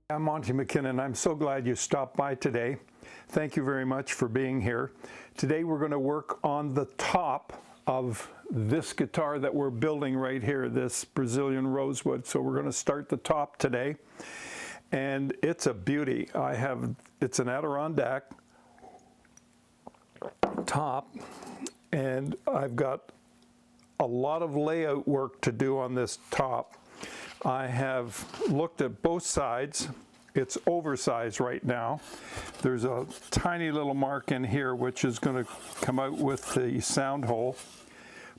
I'm Monty McKinnon. I'm so glad you stopped by today. Thank you very much for being here. Today we're going to work on the top of this guitar that we're building right here, this Brazilian rosewood. So we're going to start the top today, and it's a beauty. It's an Adirondack top, and I've got a lot of layout work to do on this top. I have looked at both sides. It's oversized right now. There's a tiny little mark in here which is going to come out with the sound hole.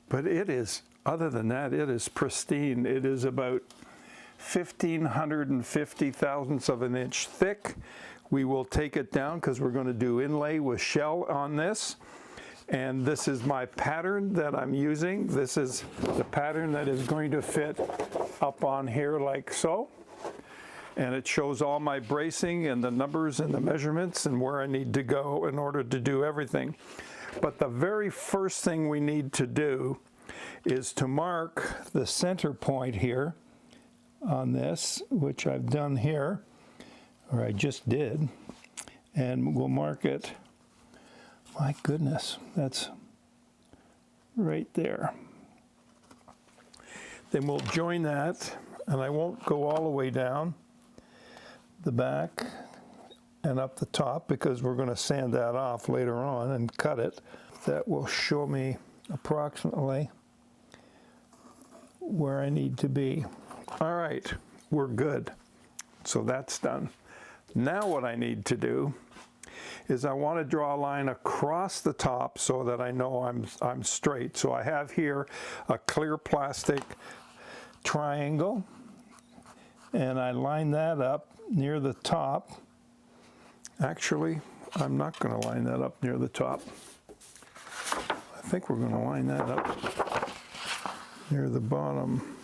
But it is, other than that, it is pristine. It is about 1,550 thousandths of an inch thick. We will take it down because we're going to do inlay with shell on this. And this is my pattern that I'm using. This is the pattern that is going to fit up on here like so. And it shows all my bracing and the numbers and the measurements and where I need to go in order to do everything. But the very first thing we need to do is to mark the center point here on this, which I've done here, or I just did. And we'll mark it. My goodness, that's right there. Then we'll join that, and I won't go all the way down the back and up the top because we're going to sand that off later on and cut it. That will show me approximately where I need to be. All right, we're good. So that's done. Now what I need to do is I want to draw a line across the top so that I know I'm straight. So I have here a clear plastic triangle, and I line that up near the top. Actually, I'm not going to line that up near the top. I think we're going to line that up near the bottom.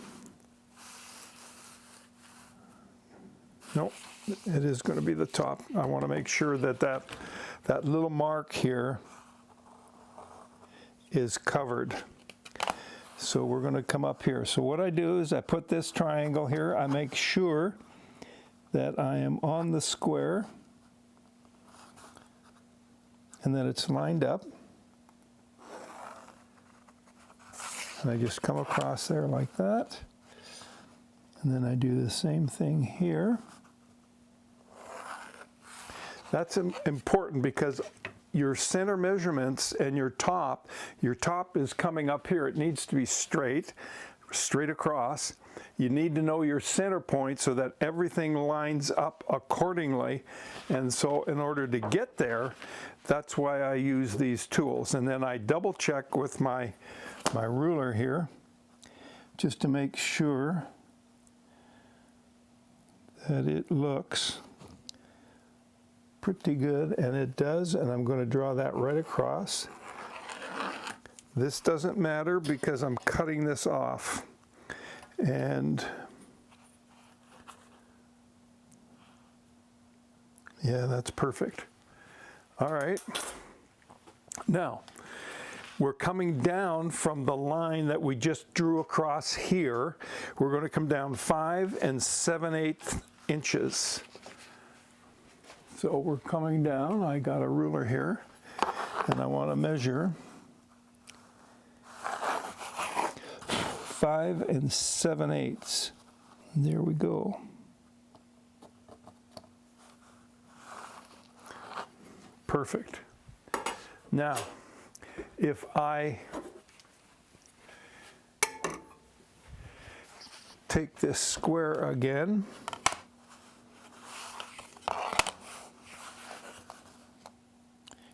Nope. It is going to be the top. I want to make sure that that little mark here is covered. So we're going to come up here. So what I do is I put this triangle here. I make sure that I am on the square and that it's lined up. And I just come across there like that. And then I do the same thing here. That's important because your center measurements and your top is coming up here. It needs to be straight across. You need to know your center point so that everything lines up accordingly. And so in order to get there, that's why I use these tools. And then I double check with my ruler here just to make sure that it looks pretty good, and it does, and I'm going to draw that right across. This doesn't matter because I'm cutting this off, and yeah, that's perfect. All right, now we're coming down from the line that we just drew across here. We're going to come down 5 7/8 inches. So we're coming down. I got a ruler here, and I want to measure 5 7/8. There we go. Perfect. Now, if I take this square again,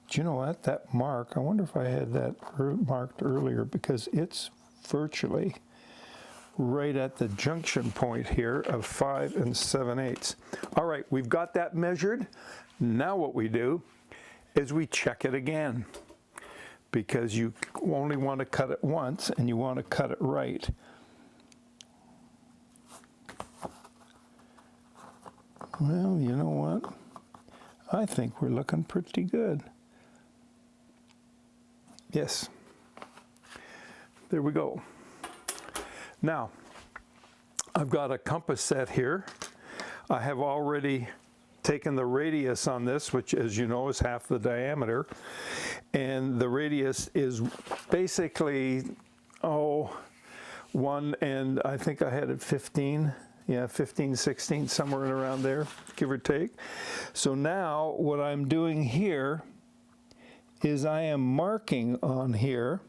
do you know what? That mark, I wonder if I had that marked earlier because it's virtually right at the junction point here of 5 7/8. All right, we've got that measured. Now what we do is we check it again because you only want to cut it once and you want to cut it right. Well, you know what? I think we're looking pretty good. Yes. There we go. Now, I've got a compass set here. I have already taken the radius on this, which as you know is half the diameter, and the radius is basically, 1 and I think I had it 15, yeah, 15, 16, somewhere around there, give or take. So now what I'm doing here is I am marking on here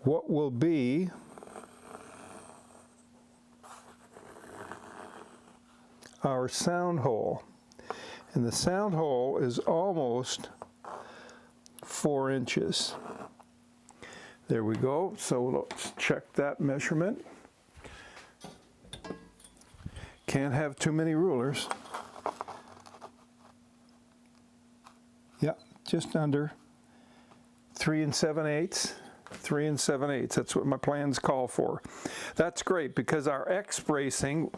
what will be our sound hole. And the sound hole is almost 4 inches. There we go. So let's check that measurement. Can't have too many rulers. Yeah, just under 3 7/8. 3 7/8. That's what my plans call for. That's great because our X bracing,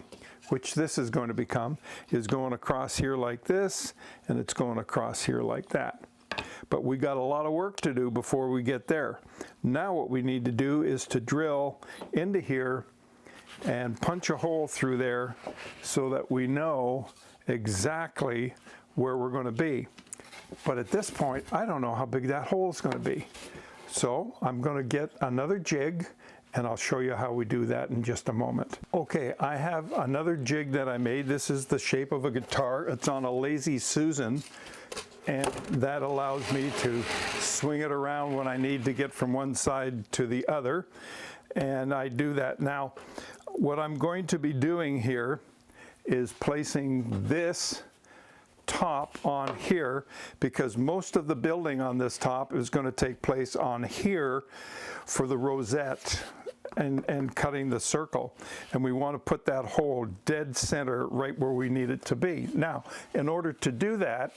which this is going to become, is going across here like this, and it's going across here like that. But we got a lot of work to do before we get there. Now what we need to do is to drill into here and punch a hole through there so that we know exactly where we're going to be. But at this point, I don't know how big that hole is going to be. So I'm going to get another jig, and I'll show you how we do that in just a moment. Okay, I have another jig that I made. This is the shape of a guitar. It's on a Lazy Susan, and that allows me to swing it around when I need to get from one side to the other, and I do that. Now, what I'm going to be doing here is placing this top on here, because most of the building on this top is going to take place on here for the rosette and cutting the circle, and we want to put that hole dead center right where we need it to be. Now, in order to do that,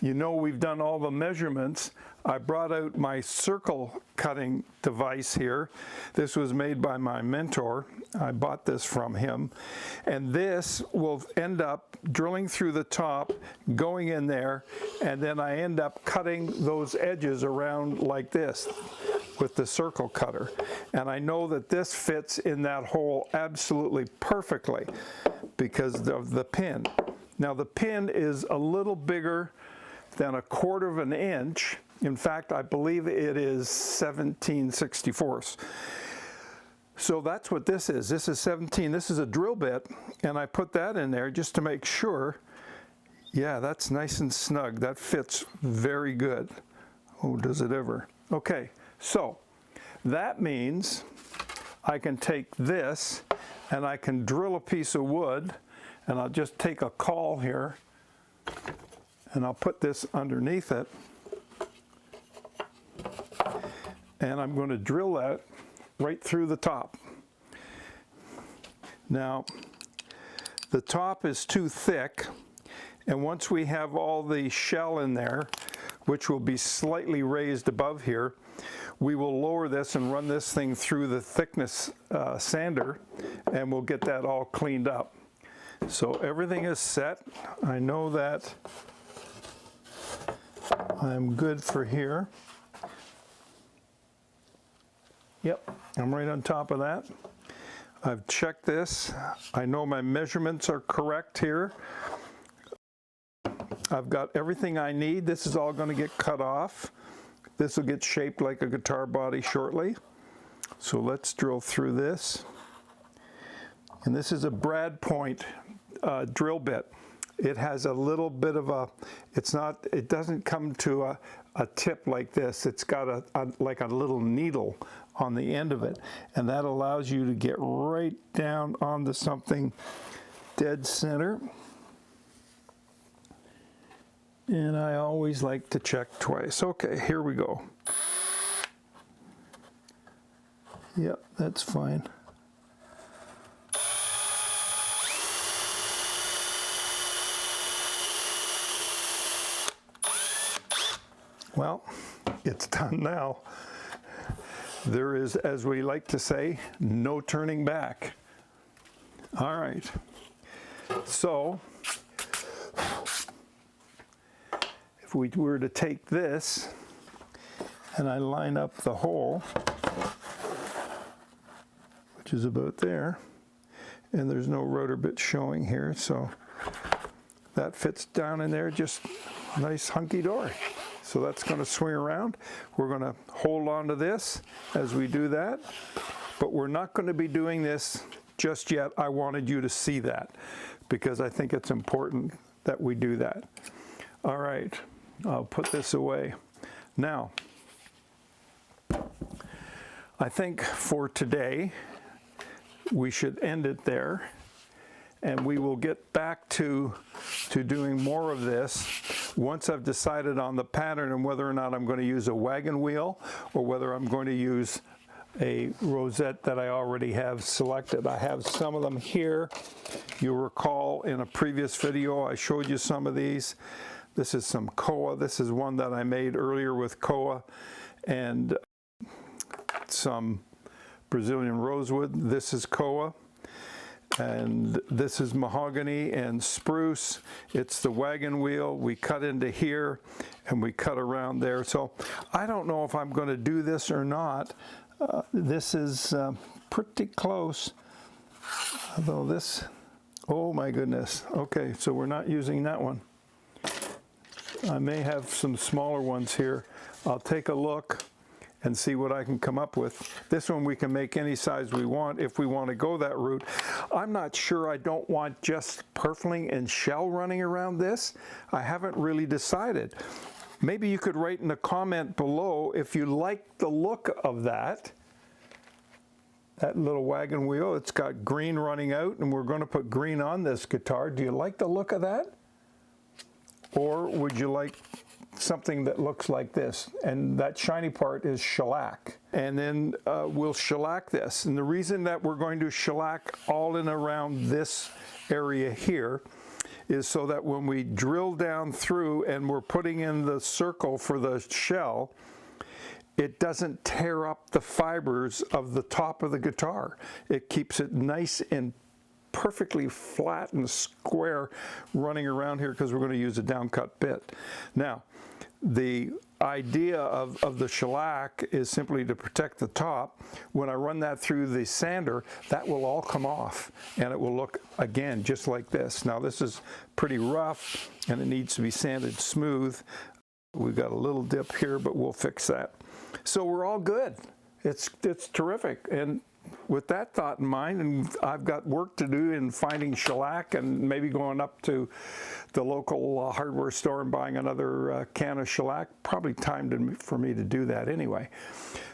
you know, we've done all the measurements. I brought out my circle cutting device here. This was made by my mentor. I bought this from him. And this will end up drilling through the top, going in there, and then I end up cutting those edges around like this with the circle cutter. And I know that this fits in that hole absolutely perfectly because of the pin. Now the pin is a little bigger than 1/4 of an inch. In fact, I believe it is 17/64. So that's what this is. This is 17. This is a drill bit, and I put that in there just to make sure. Yeah, that's nice and snug. That fits very good. Oh, does it ever? Okay, so that means I can take this and I can drill a piece of wood, and I'll just take a caul here and I'll put this underneath it, and I'm going to drill that right through the top. Now, the top is too thick, and once we have all the shell in there, which will be slightly raised above here, we will lower this and run this thing through the thickness sander, and we'll get that all cleaned up. So everything is set. I know that I'm good for here. Yep, I'm right on top of that. I've checked this. I know my measurements are correct here. I've got everything I need. This is all going to get cut off. This will get shaped like a guitar body shortly. So let's drill through this. And this is a brad point drill bit. It has a little bit of a, it doesn't come to a tip like this. It's got like a little needle on the end of it. And that allows you to get right down onto something dead center. And I always like to check twice. Okay, here we go. Yep, that's fine. Well, it's done now. There is, as we like to say, no turning back. All right. So, if we were to take this and I line up the hole, which is about there. And there's no rotor bit showing here, so that fits down in there just nice hunky-dory. So that's going to swing around. We're going to hold on to this as we do that, but we're not going to be doing this just yet. I wanted you to see that because I think it's important that we do that. All right, I'll put this away. Now, I think for today, we should end it there, and we will get back to doing more of this once I've decided on the pattern and whether or not I'm going to use a wagon wheel or whether I'm going to use a rosette that I already have selected. I have some of them here. You'll recall in a previous video I showed you some of these. This is some koa. This is one that I made earlier with koa and some Brazilian rosewood. This is koa, and this is mahogany and spruce. It's the wagon wheel. We cut into here and we cut around there. So I don't know if I'm going to do this or not. This is pretty close, although this, oh my goodness. Okay, so we're not using that one. I may have some smaller ones here. I'll take a look and see what I can come up with. This one we can make any size we want if we want to go that route. I'm not sure I don't want just purfling and shell running around this. I haven't really decided. Maybe you could write in the comment below if you like the look of that little wagon wheel. It's got green running out, and we're going to put green on this guitar. Do you like the look of that? Or would you like something that looks like this? And that shiny part is shellac. And then we'll shellac this. And the reason that we're going to shellac all in around this area here is so that when we drill down through and we're putting in the circle for the shell, it doesn't tear up the fibers of the top of the guitar. It keeps it nice and perfectly flat and square running around here because we're going to use a downcut bit. Now, the idea of the shellac is simply to protect the top. When I run that through the sander, that will all come off and it will look, again, just like this. Now this is pretty rough and it needs to be sanded smooth. We've got a little dip here, but we'll fix that. So we're all good. It's terrific. And with that thought in mind, and I've got work to do in finding shellac and maybe going up to the local hardware store and buying another can of shellac. Probably time for me to do that anyway.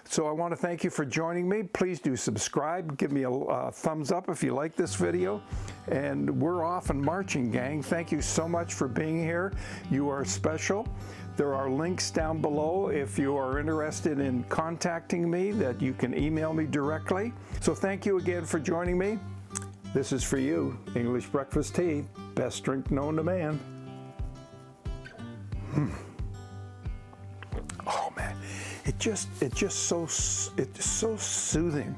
So I want to thank you for joining me. Please do subscribe. Give me a thumbs up if you like this video. And we're off and marching, gang. Thank you so much for being here. You are special. There are links down below if you are interested in contacting me that you can email me directly. So thank you again for joining me. This is for you, English breakfast tea, best drink known to man. Oh man, it's so soothing.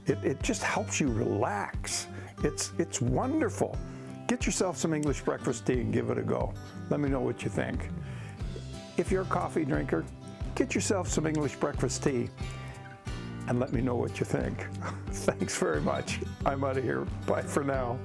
It just helps you relax. It's wonderful. Get yourself some English breakfast tea and give it a go. Let me know what you think. If you're a coffee drinker, get yourself some English breakfast tea and let me know what you think. Thanks very much. I'm out of here. Bye for now.